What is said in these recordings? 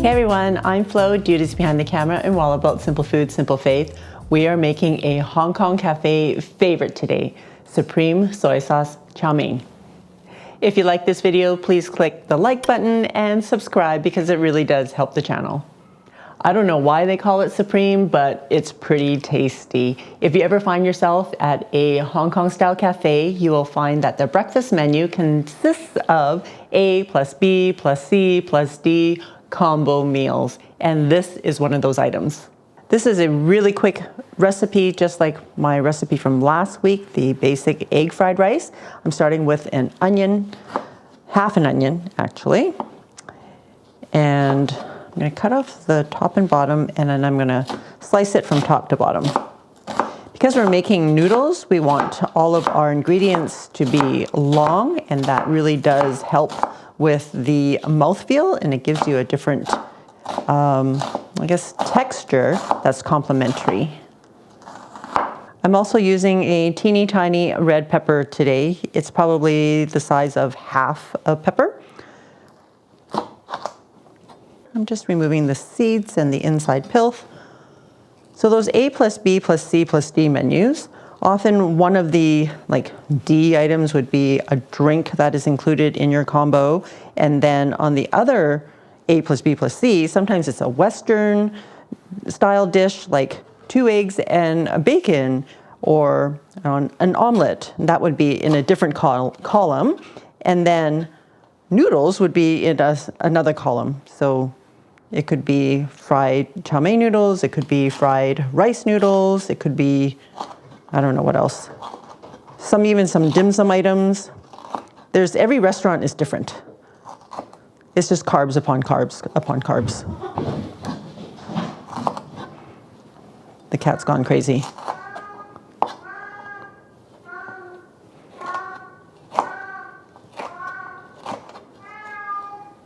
Hey everyone, I'm Flo, Duties Behind the Camera, and we're all about simple food, simple faith. We are making a Hong Kong cafe favorite today, Supreme Soy Sauce Chow Mein. If you like this video, please click the like button and subscribe because it really does help the channel. I don't know why they call it Supreme, but it's pretty tasty. If you ever find yourself at a Hong Kong style cafe, you will find that their breakfast menu consists of A plus B plus C plus D combo meals, and this is one of those items. This is a really quick recipe, just like my recipe from last week, the basic egg fried rice. I'm starting with an onion, half an onion actually, and I'm going to cut off the top and bottom, and then I'm going to slice it from top to bottom. Because we're making noodles, we want all of our ingredients to be long, and that really does help with the mouthfeel, and it gives you a different, I guess, texture that's complementary. I'm also using a teeny tiny red pepper today. It's probably the size of half a pepper. I'm just removing the seeds and the inside pith. So those A plus B plus C plus D menus, often one of the D items would be a drink that is included in your combo. And then on the other A plus B plus C, sometimes it's a Western style dish like 2 eggs and a bacon, or an omelet. That would be in a different column. And then noodles would be in another column. So it could be fried chow mein noodles, it could be fried rice noodles, it could be, I don't know what else. Even some dim sum items. Every restaurant is different. It's just carbs upon carbs upon carbs. The cat's gone crazy.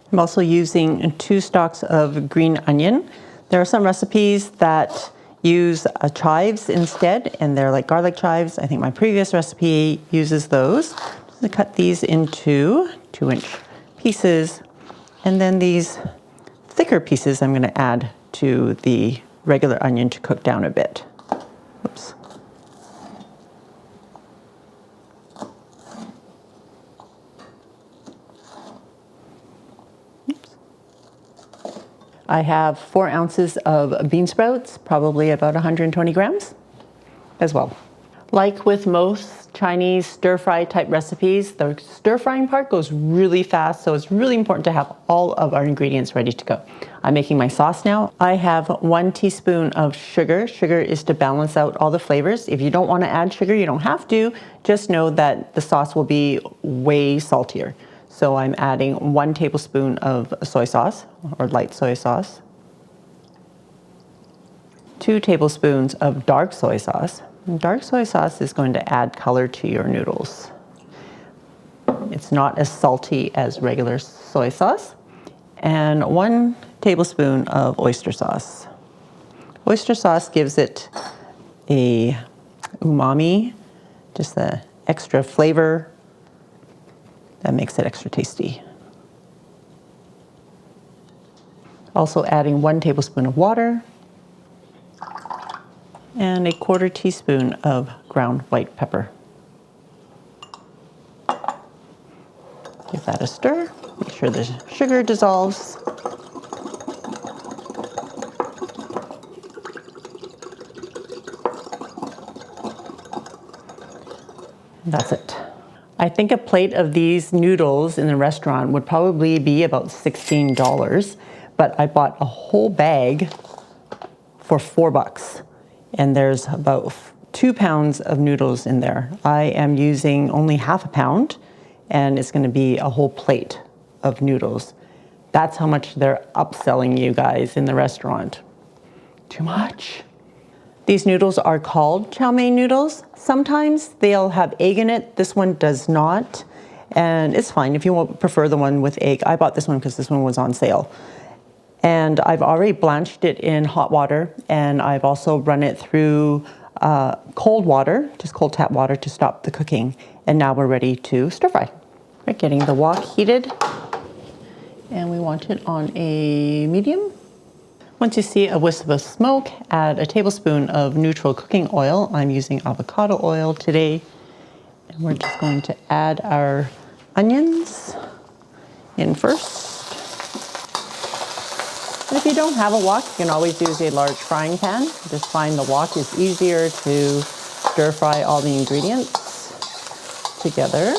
I'm also using 2 stalks of green onion. There are some recipes that use chives instead, and they're like garlic chives. I think my previous recipe uses those. I'm just gonna cut these into 2-inch pieces, and then these thicker pieces I'm gonna add to the regular onion to cook down a bit. Oops. I have 4 ounces of bean sprouts, probably about 120 grams as well. Like with most Chinese stir-fry type recipes, the stir-frying part goes really fast, so it's really important to have all of our ingredients ready to go. I'm making my sauce now. I have 1 teaspoon of sugar. Sugar is to balance out all the flavors. If you don't want to add sugar, you don't have to. Just know that the sauce will be way saltier. So I'm adding 1 tablespoon of soy sauce, or light soy sauce, 2 tablespoons of dark soy sauce. And dark soy sauce is going to add color to your noodles. It's not as salty as regular soy sauce. And 1 tablespoon of oyster sauce. Oyster sauce gives it a umami, just the extra flavor that makes it extra tasty. Also adding 1 tablespoon of water and a 1/4 teaspoon of ground white pepper. Give that a stir. Make sure the sugar dissolves. That's it. I think a plate of these noodles in the restaurant would probably be about $16, but I bought a whole bag for $4, and there's about 2 pounds of noodles in there. I am using only half a pound, and it's gonna be a whole plate of noodles. That's how much they're upselling you guys in the restaurant. Too much. These noodles are called chow mein noodles. Sometimes they'll have egg in it. This one does not, and it's fine if you prefer the one with egg. I bought this one because this one was on sale. And I've already blanched it in hot water, and I've also run it through cold water, just cold tap water, to stop the cooking. And now we're ready to stir fry. We're getting the wok heated. And we want it on a medium. Once you see a wisp of smoke, add a tablespoon of neutral cooking oil. I'm using avocado oil today. And we're just going to add our onions in first. And if you don't have a wok, you can always use a large frying pan. Just find the wok is easier to stir fry all the ingredients together.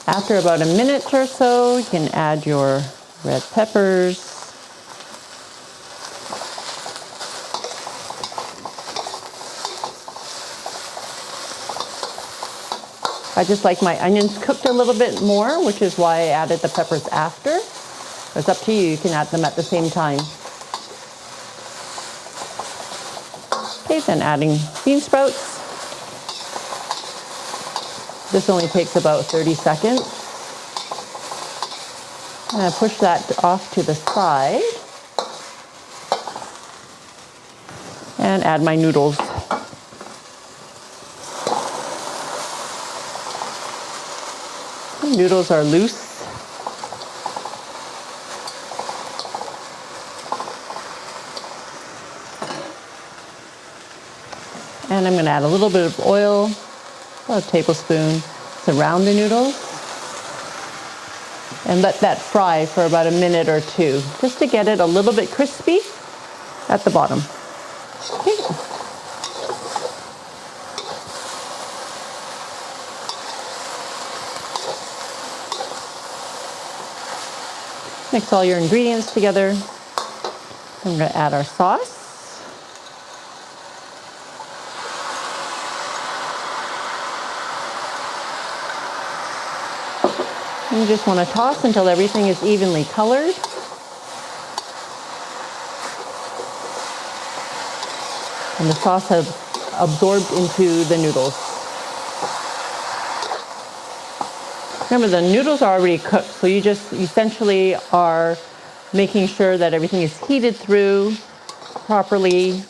After about a minute or so, you can add your red peppers. I just like my onions cooked a little bit more, which is why I added the peppers after. It's up to you, you can add them at the same time. Okay, then adding bean sprouts. This only takes about 30 seconds. And I push that off to the side. And add my noodles. The noodles are loose. And I'm going to add a little bit of oil, about a tablespoon, surround the noodles. And let that fry for about a minute or two, just to get it a little bit crispy at the bottom. Okay. Mix all your ingredients together. I'm going to add our sauce. You just want to toss until everything is evenly colored. And the sauce has absorbed into the noodles. Remember, the noodles are already cooked, so you just essentially are making sure that everything is heated through properly.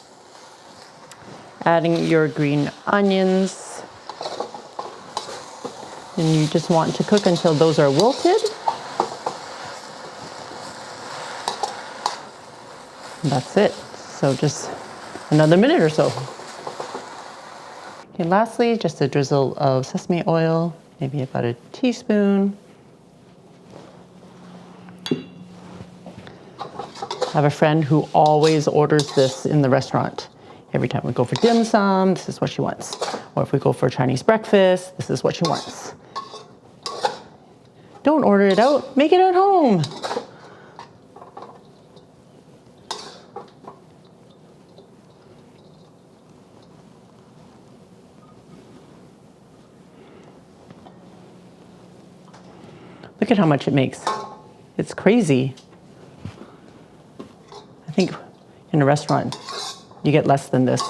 Adding your green onions. And you just want to cook until those are wilted. And that's it. So just another minute or so. Okay, lastly, just a drizzle of sesame oil, maybe about a teaspoon. I have a friend who always orders this in the restaurant. Every time we go for dim sum, this is what she wants. Or if we go for Chinese breakfast, this is what she wants. Don't order it out, make it at home. Look at how much it makes. It's crazy. I think in a restaurant, you get less than this.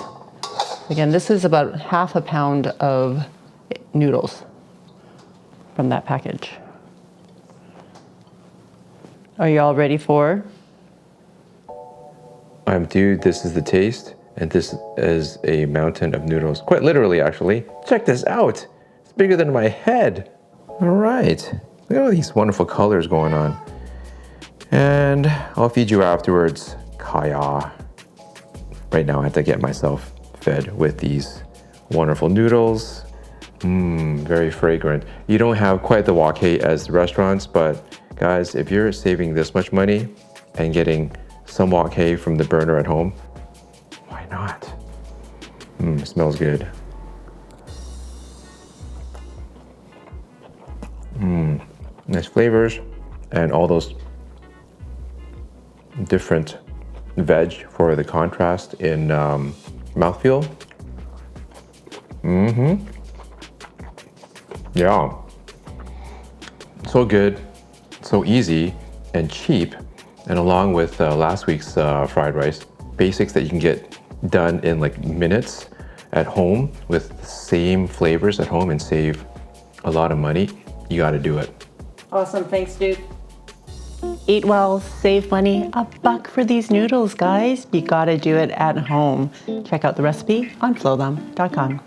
Again, this is about half a pound of noodles from that package. Are you all ready for? Dude, this is the taste, and this is a mountain of noodles. Quite literally, actually. Check this out. It's bigger than my head. All right. Look at all these wonderful colors going on. And I'll feed you afterwards. Kaya. Right now, I have to get myself fed with these wonderful noodles. Very fragrant. You don't have quite the wok as the restaurants, but guys, if you're saving this much money and getting some wok from the burner at home, why not? It smells good. Nice flavors and all those different veg for the contrast in mouthfeel. Yeah. So good. So easy and cheap, and along with last week's fried rice, basics that you can get done in like minutes at home with the same flavors at home and save a lot of money. You got to do it. Awesome, thanks, dude. Eat well, save money, $1 for these noodles, guys. You gotta do it at home. Check out the recipe on FLO'S.com.